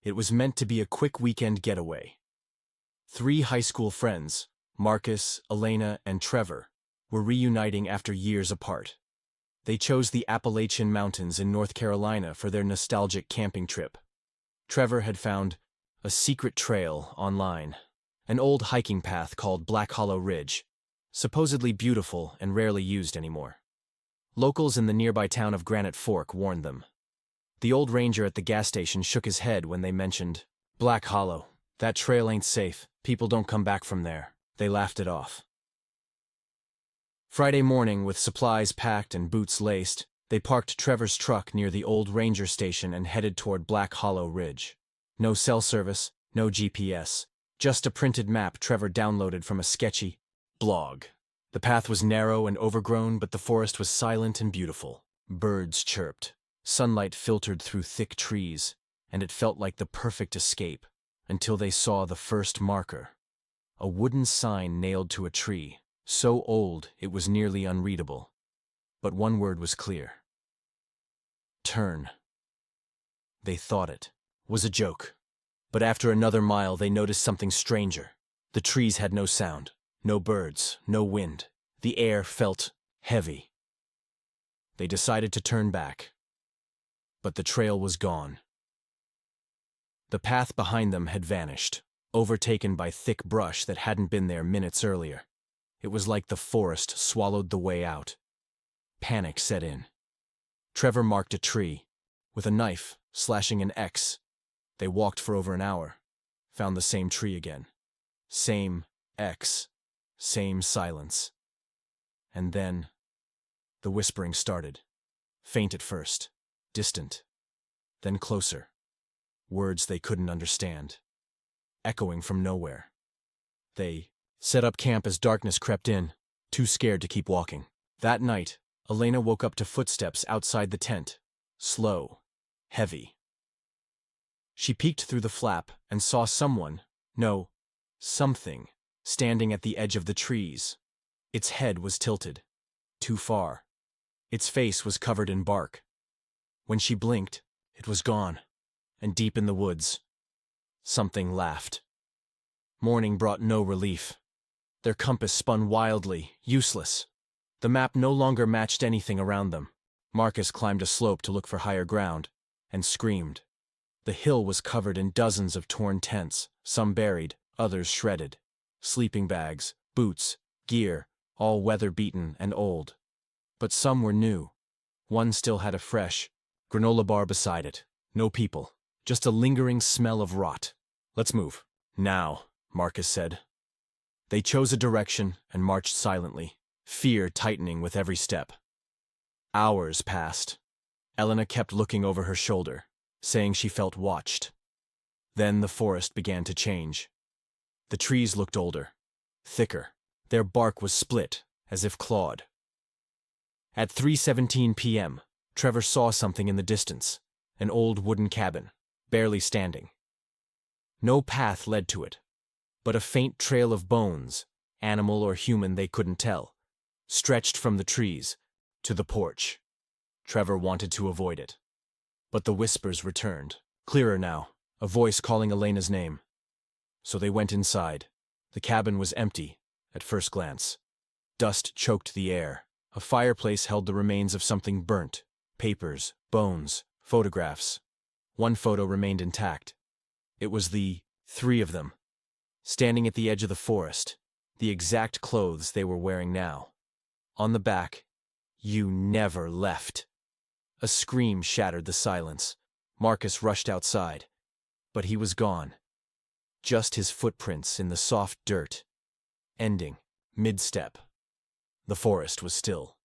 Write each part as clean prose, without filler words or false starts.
It was meant to be a quick weekend getaway. 3 high school friends, Marcus, Elena, and Trevor, were reuniting after years apart. They chose the Appalachian Mountains in North Carolina for their nostalgic camping trip. Trevor had found a secret trail online, an old hiking path called Black Hollow Ridge, supposedly beautiful and rarely used anymore. Locals in the nearby town of Granite Fork warned them. The old ranger at the gas station shook his head when they mentioned Black Hollow. That trail ain't safe. People don't come back from there. They laughed it off. Friday morning, with supplies packed and boots laced, they parked Trevor's truck near the old ranger station and headed toward Black Hollow Ridge. No cell service, no GPS, just a printed map Trevor downloaded from a sketchy blog. The path was narrow and overgrown, but the forest was silent and beautiful. Birds chirped. Sunlight filtered through thick trees, and it felt like the perfect escape, until they saw the first marker. A wooden sign nailed to a tree, so old it was nearly unreadable. But one word was clear. Turn. They thought it was a joke. But after another mile they noticed something stranger. The trees had no sound, no birds, no wind. The air felt heavy. They decided to turn back. But the trail was gone. The path behind them had vanished, overtaken by thick brush that hadn't been there minutes earlier. It was like the forest swallowed the way out. Panic set in. Trevor marked a tree, with a knife, slashing an X. They walked for over an hour, found the same tree again. Same X, same silence. And then, the whispering started. Faint at first, distant, then closer. Words they couldn't understand, echoing from nowhere. They set up camp as darkness crept in, too scared to keep walking. That night, Elena woke up to footsteps outside the tent, slow, heavy. She peeked through the flap and saw something, standing at the edge of the trees. Its head was tilted, too far. Its face was covered in bark. When she blinked, it was gone, and deep in the woods, something laughed. Morning brought no relief. Their compass spun wildly, useless. The map no longer matched anything around them. Marcus climbed a slope to look for higher ground, and screamed. The hill was covered in dozens of torn tents, some buried, others shredded. Sleeping bags, boots, gear, all weather-beaten and old. But some were new. One still had a fresh granola bar beside it. No people, just a lingering smell of rot. Let's move. Now, Marcus said. They chose a direction and marched silently, fear tightening with every step. Hours passed. Elena kept looking over her shoulder, saying she felt watched. Then the forest began to change. The trees looked older, thicker. Their bark was split, as if clawed. At 3:17 p.m., Trevor saw something in the distance, an old wooden cabin, barely standing. No path led to it, but a faint trail of bones, animal or human they couldn't tell, stretched from the trees to the porch. Trevor wanted to avoid it. But the whispers returned, clearer now, a voice calling Elena's name. So they went inside. The cabin was empty, at first glance. Dust choked the air. A fireplace held the remains of something burnt. Papers, bones, photographs. One photo remained intact. It was the 3 of them, standing at the edge of the forest, the exact clothes they were wearing now. On the back, "You never left." A scream shattered the silence. Marcus rushed outside, but he was gone. Just his footprints in the soft dirt, ending mid-step. The forest was still,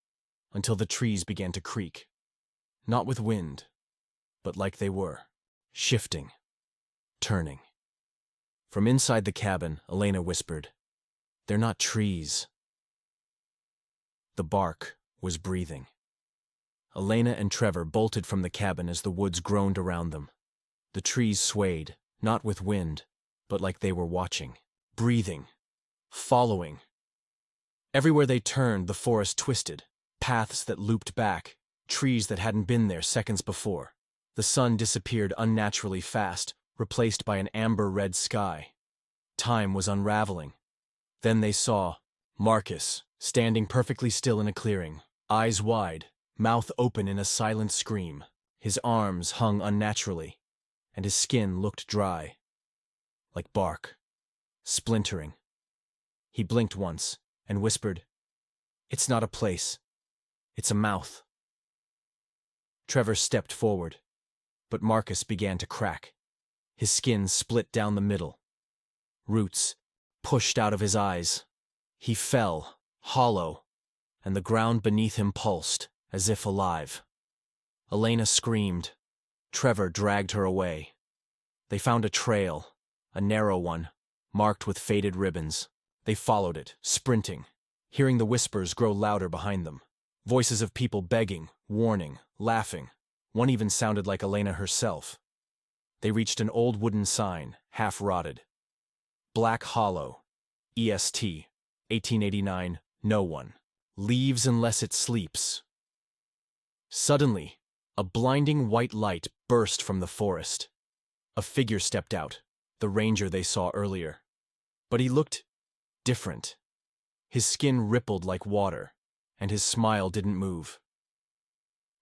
until the trees began to creak. Not with wind, but like they were, shifting, turning. From inside the cabin, Elena whispered, "They're not trees." The bark was breathing. Elena and Trevor bolted from the cabin as the woods groaned around them. The trees swayed, not with wind, but like they were watching, breathing, following. Everywhere they turned, the forest twisted, paths that looped back, trees that hadn't been there seconds before. The sun disappeared unnaturally fast, replaced by an amber-red sky. Time was unraveling. Then they saw Marcus, standing perfectly still in a clearing, eyes wide, mouth open in a silent scream. His arms hung unnaturally, and his skin looked dry, like bark, splintering. He blinked once and whispered, "It's not a place. It's a mouth." Trevor stepped forward, but Marcus began to crack. His skin split down the middle. Roots pushed out of his eyes. He fell, hollow, and the ground beneath him pulsed, as if alive. Elena screamed. Trevor dragged her away. They found a trail, a narrow one, marked with faded ribbons. They followed it, sprinting, hearing the whispers grow louder behind them. Voices of people begging, warning, laughing. One even sounded like Elena herself. They reached an old wooden sign, half-rotted. Black Hollow, EST, 1889, no one. Leaves unless it sleeps. Suddenly, a blinding white light burst from the forest. A figure stepped out, the ranger they saw earlier. But he looked different. His skin rippled like water, and his smile didn't move.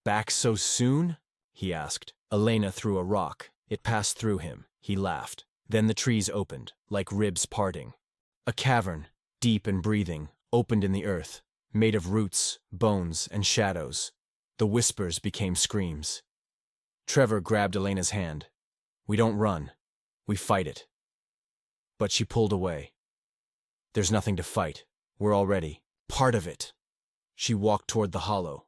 "Back so soon?" he asked. Elena threw a rock. It passed through him. He laughed. Then the trees opened, like ribs parting. A cavern, deep and breathing, opened in the earth, made of roots, bones, and shadows. The whispers became screams. Trevor grabbed Elena's hand. "We don't run. We fight it." But she pulled away. "There's nothing to fight. We're already part of it." She walked toward the hollow.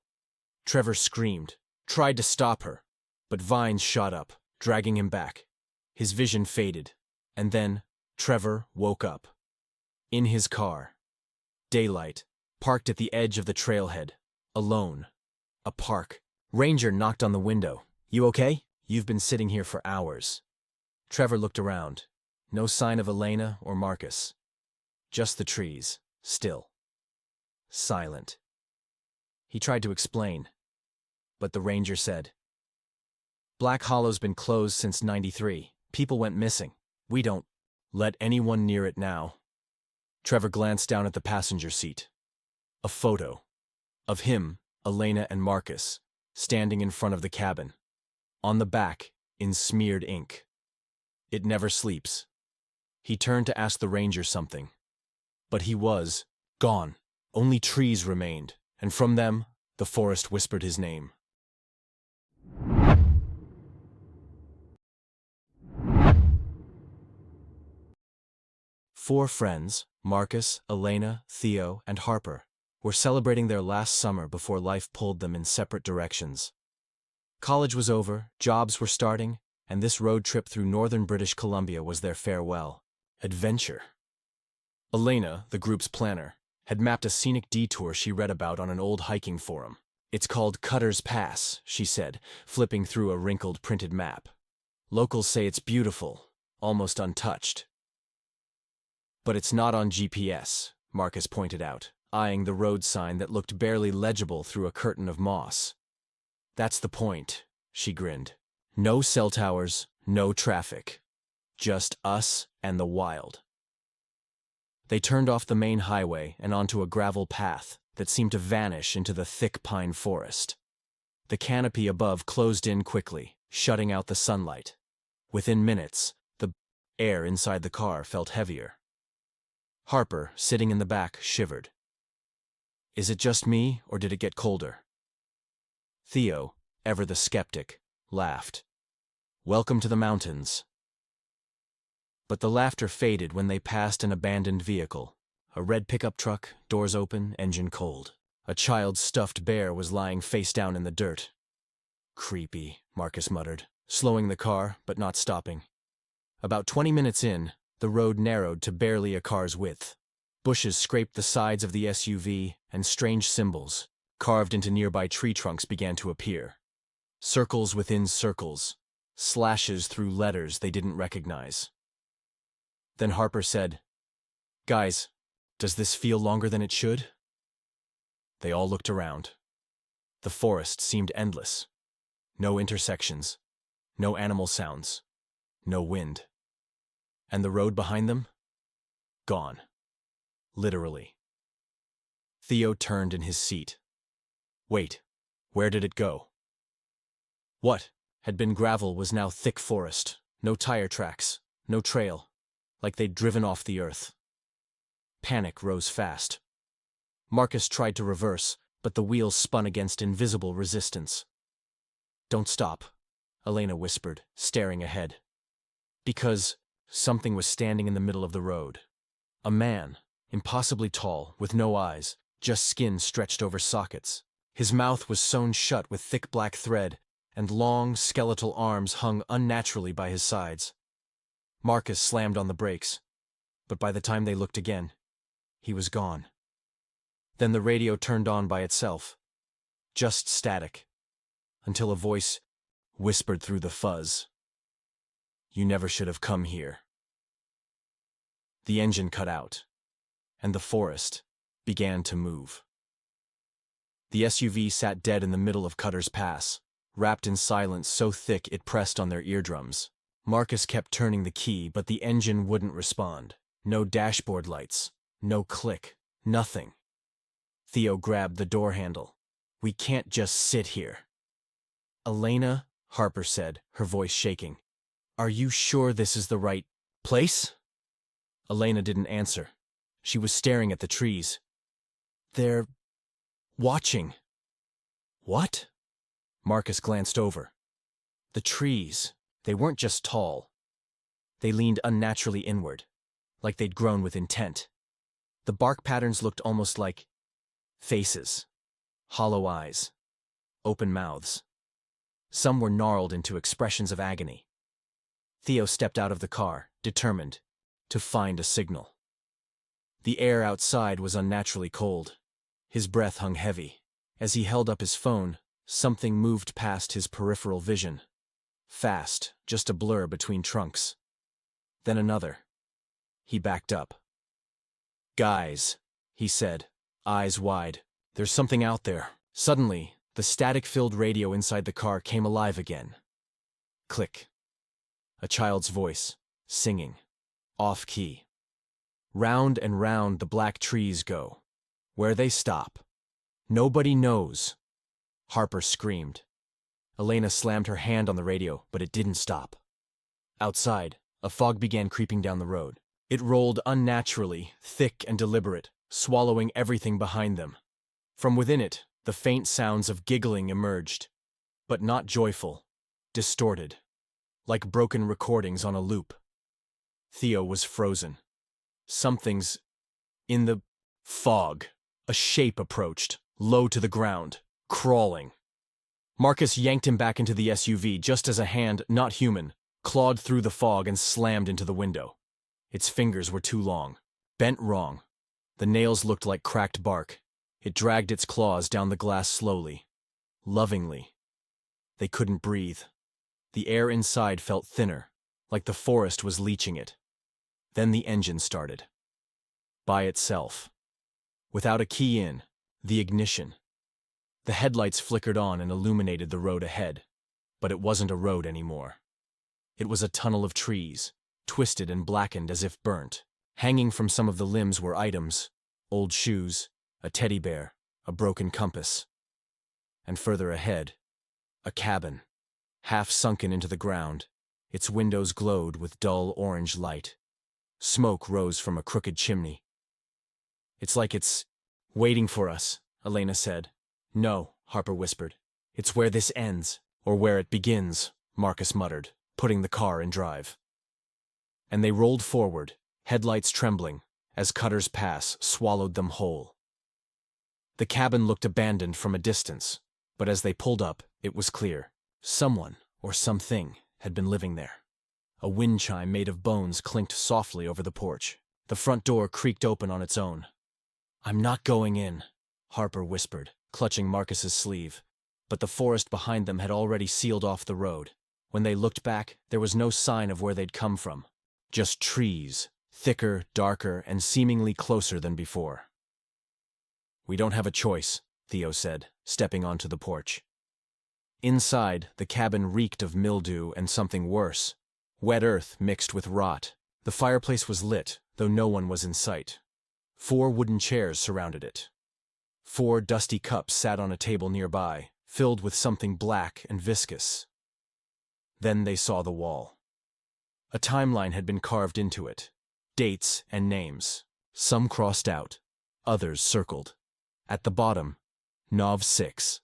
Trevor screamed, tried to stop her, but vines shot up, dragging him back. His vision faded, and then Trevor woke up. In his car. Daylight, parked at the edge of the trailhead, alone. A park. Ranger knocked on the window. "You okay? You've been sitting here for hours." Trevor looked around. No sign of Elena or Marcus. Just the trees, still. Silent. He tried to explain, but the ranger said, "Black Hollow's been closed since '93. People went missing. We don't let anyone near it now." Trevor glanced down at the passenger seat. A photo. Of him, Elena, and Marcus, standing in front of the cabin. On the back, in smeared ink. "It never sleeps." He turned to ask the ranger something. But he was gone. Only trees remained, and from them, the forest whispered his name. Four friends, Marcus, Elena, Theo, and Harper, were celebrating their last summer before life pulled them in separate directions. College was over, jobs were starting, and this road trip through northern British Columbia was their farewell. Adventure. Elena, the group's planner, had mapped a scenic detour she read about on an old hiking forum. "It's called Cutter's Pass," she said, flipping through a wrinkled printed map. "Locals say it's beautiful, almost untouched." "But it's not on GPS," Marcus pointed out, eyeing the road sign that looked barely legible through a curtain of moss. "That's the point," she grinned. "No cell towers, no traffic. Just us and the wild." They turned off the main highway and onto a gravel path that seemed to vanish into the thick pine forest. The canopy above closed in quickly, shutting out the sunlight. Within minutes, the air inside the car felt heavier. Harper, sitting in the back, shivered. "Is it just me, or did it get colder?" Theo, ever the skeptic, laughed. "Welcome to the mountains." But the laughter faded when they passed an abandoned vehicle. A red pickup truck, doors open, engine cold. A child's stuffed bear was lying face down in the dirt. "Creepy," Marcus muttered, slowing the car, but not stopping. About 20 minutes in, the road narrowed to barely a car's width. Bushes scraped the sides of the SUV, and strange symbols, carved into nearby tree trunks, began to appear. Circles within circles, slashes through letters they didn't recognize. Then Harper said, "Guys, does this feel longer than it should?" They all looked around. The forest seemed endless. No intersections, no animal sounds, no wind. And the road behind them? Gone. Literally. Theo turned in his seat. Wait, where did it go? What had been gravel was now thick forest, no tire tracks, no trail, like they'd driven off the earth. Panic rose fast. Marcus tried to reverse, but the wheels spun against invisible resistance. Don't stop, Elena whispered, staring ahead. Because something was standing in the middle of the road. A man, impossibly tall, with no eyes, just skin stretched over sockets. His mouth was sewn shut with thick black thread, and long, skeletal arms hung unnaturally by his sides. Marcus slammed on the brakes, but by the time they looked again, he was gone. Then the radio turned on by itself, just static, until a voice whispered through the fuzz. You never should have come here. The engine cut out, and the forest began to move. The SUV sat dead in the middle of Cutter's Pass, wrapped in silence so thick it pressed on their eardrums. Marcus kept turning the key, but the engine wouldn't respond. No dashboard lights, no click, nothing. Theo grabbed the door handle. We can't just sit here. Elena, Harper said, her voice shaking. Are you sure this is the right place? Elena didn't answer. She was staring at the trees. They're watching. What? Marcus glanced over. The trees, they weren't just tall. They leaned unnaturally inward, like they'd grown with intent. The bark patterns looked almost like faces, hollow eyes, open mouths. Some were gnarled into expressions of agony. Theo stepped out of the car, determined to find a signal. The air outside was unnaturally cold. His breath hung heavy. As he held up his phone, something moved past his peripheral vision. Fast, just a blur between trunks. Then another. He backed up. Guys, he said, eyes wide. There's something out there. Suddenly, the static-filled radio inside the car came alive again. Click. A child's voice, singing, off-key. Round and round the black trees go. Where they stop, nobody knows. Harper screamed. Elena slammed her hand on the radio, but it didn't stop. Outside, a fog began creeping down the road. It rolled unnaturally, thick and deliberate, swallowing everything behind them. From within it, the faint sounds of giggling emerged, but not joyful, distorted, like broken recordings on a loop. Theo was frozen. Something's in the fog. A shape approached, low to the ground, crawling. Marcus yanked him back into the SUV just as a hand, not human, clawed through the fog and slammed into the window. Its fingers were too long, bent wrong. The nails looked like cracked bark. It dragged its claws down the glass slowly, lovingly. They couldn't breathe. The air inside felt thinner, like the forest was leaching it. Then the engine started. By itself. Without a key in, the ignition. The headlights flickered on and illuminated the road ahead, but it wasn't a road anymore. It was a tunnel of trees, twisted and blackened as if burnt. Hanging from some of the limbs were items, old shoes, a teddy bear, a broken compass. And further ahead, a cabin, half sunken into the ground. Its windows glowed with dull orange light. Smoke rose from a crooked chimney. It's like it's waiting for us, Elena said. No, Harper whispered. It's where this ends, or where it begins, Marcus muttered, putting the car in drive. And they rolled forward, headlights trembling, as Cutter's Pass swallowed them whole. The cabin looked abandoned from a distance, but as they pulled up, it was clear. Someone, or something, had been living there. A wind chime made of bones clinked softly over the porch. The front door creaked open on its own. I'm not going in, Harper whispered, clutching Marcus's sleeve. But the forest behind them had already sealed off the road. When they looked back, there was no sign of where they'd come from. Just trees, thicker, darker, and seemingly closer than before. We don't have a choice, Theo said, stepping onto the porch. Inside, the cabin reeked of mildew and something worse, Wet earth mixed with rot. The fireplace was lit, though no one was in sight. 4 wooden chairs surrounded it. 4 dusty cups sat on a table nearby, filled with something black and viscous. Then they saw the wall. A timeline had been carved into it. Dates and names. Some crossed out, others circled. At the bottom, Nov 6.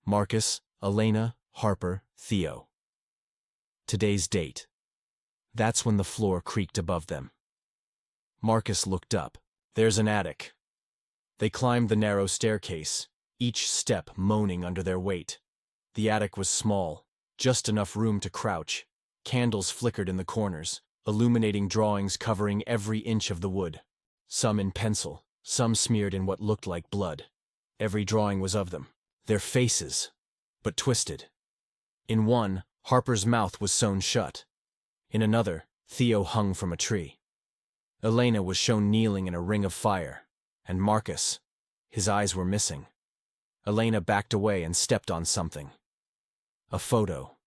Marcus, Elena, Harper, Theo. Today's date. That's when the floor creaked above them. Marcus looked up. There's an attic. They climbed the narrow staircase, each step moaning under their weight. The attic was small, just enough room to crouch. Candles flickered in the corners, illuminating drawings covering every inch of the wood. Some in pencil, some smeared in what looked like blood. Every drawing was of them. Their faces, but twisted. In one, Harper's mouth was sewn shut. In another, Theo hung from a tree. Elena was shown kneeling in a ring of fire, and Marcus, his eyes were missing. Elena backed away and stepped on something. A photo.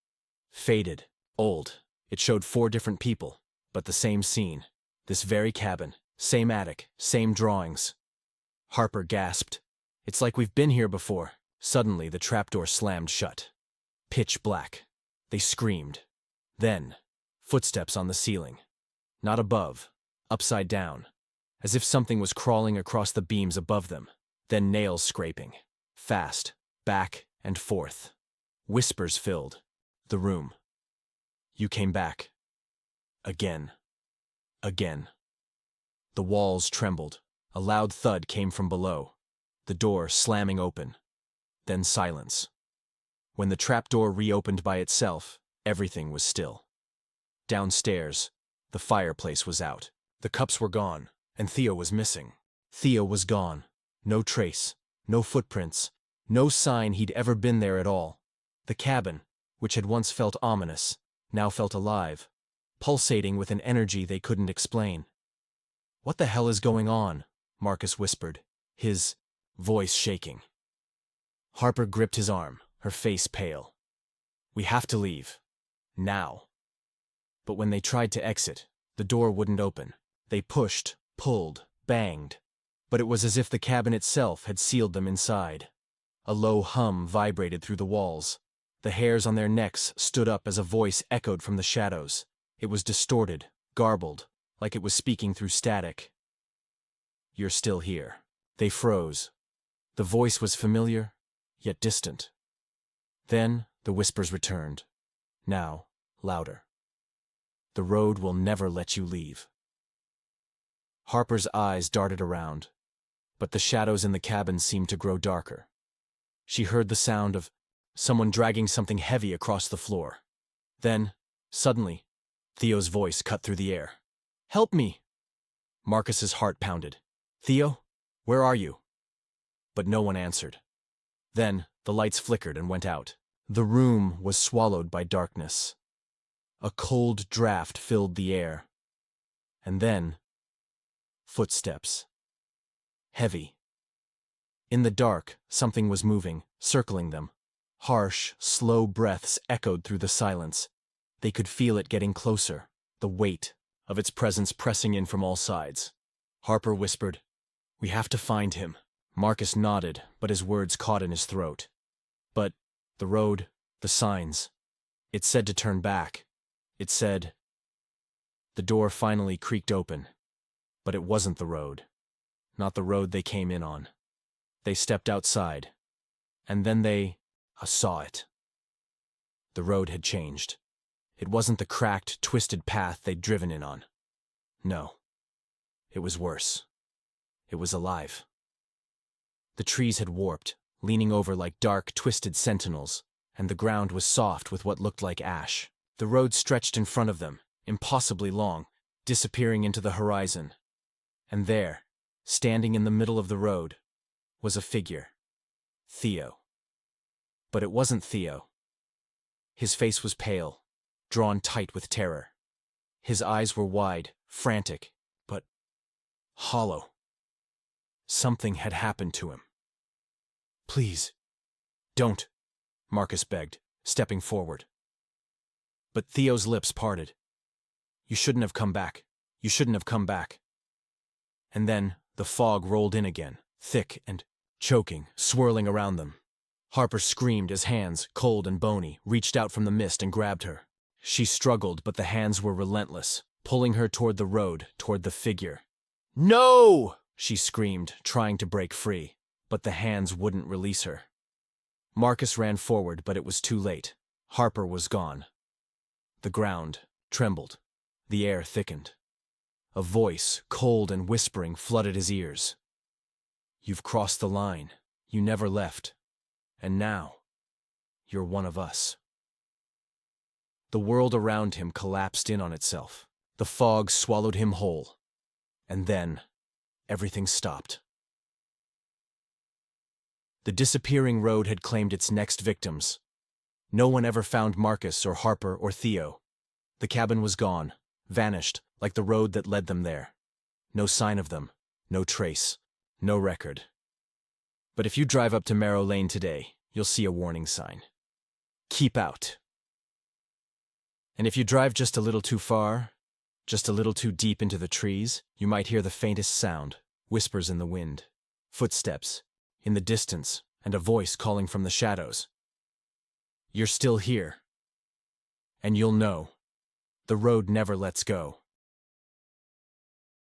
Faded, old. It showed 4 different people, but the same scene. This very cabin, same attic, same drawings. Harper gasped. It's like we've been here before. Suddenly, the trapdoor slammed shut. Pitch black. They screamed. Then, footsteps on the ceiling. Not above, upside down, as if something was crawling across the beams above them. Then nails scraping. Fast, back and forth. Whispers filled the room. You came back. Again. Again. The walls trembled. A loud thud came from below. The door slamming open. Then silence. When the trapdoor reopened by itself, everything was still. Downstairs, the fireplace was out. The cups were gone, and Theo was missing. Theo was gone. No trace, no footprints, no sign he'd ever been there at all. The cabin, which had once felt ominous, now felt alive, pulsating with an energy they couldn't explain. What the hell is going on? Marcus whispered, his voice shaking. Harper gripped his arm, her face pale. We have to leave. Now. But when they tried to exit, the door wouldn't open. They pushed, pulled, banged. But it was as if the cabin itself had sealed them inside. A low hum vibrated through the walls. The hairs on their necks stood up as a voice echoed from the shadows. It was distorted, garbled, like it was speaking through static. You're still here. They froze. The voice was familiar, yet distant. Then the whispers returned, now louder. The road will never let you leave. Harper's eyes darted around, but the shadows in the cabin seemed to grow darker. She heard the sound of someone dragging something heavy across the floor. Then, suddenly, Theo's voice cut through the air. Help me! Marcus's heart pounded. Theo, where are you? But no one answered. Then, the lights flickered and went out. The room was swallowed by darkness. A cold draft filled the air. And then, footsteps. Heavy. In the dark, something was moving, circling them. Harsh, slow breaths echoed through the silence. They could feel it getting closer, the weight of its presence pressing in from all sides. Harper whispered, We have to find him. Marcus nodded, but his words caught in his throat. But the road, the signs. It said to turn back. It said... The door finally creaked open. But it wasn't the road. Not the road they came in on. They stepped outside. And then they saw it. The road had changed. It wasn't the cracked, twisted path they'd driven in on. No. It was worse. It was alive. The trees had warped, leaning over like dark, twisted sentinels, and the ground was soft with what looked like ash. The road stretched in front of them, impossibly long, disappearing into the horizon. And there, standing in the middle of the road, was a figure. Theo. But it wasn't Theo. His face was pale, drawn tight with terror. His eyes were wide, frantic, but hollow. Something had happened to him. Please, don't, Marcus begged, stepping forward. But Theo's lips parted. You shouldn't have come back. You shouldn't have come back. And then the fog rolled in again, thick and choking, swirling around them. Harper screamed as hands, cold and bony, reached out from the mist and grabbed her. She struggled, but the hands were relentless, pulling her toward the road, toward the figure. "No!" she screamed, trying to break free, but the hands wouldn't release her. Marcus ran forward, but it was too late. Harper was gone. The ground trembled. The air thickened. A voice, cold and whispering, flooded his ears. "You've crossed the line. You never left. And now, you're one of us." The world around him collapsed in on itself. The fog swallowed him whole. And then, everything stopped. The disappearing road had claimed its next victims. No one ever found Marcus or Harper or Theo. The cabin was gone, vanished, like the road that led them there. No sign of them, no trace, no record. But if you drive up to Marrow Lane today, you'll see a warning sign. Keep out. And if you drive just a little too far, just a little too deep into the trees, you might hear the faintest sound, whispers in the wind, footsteps, in the distance, and a voice calling from the shadows. You're still here. And you'll know. The road never lets go.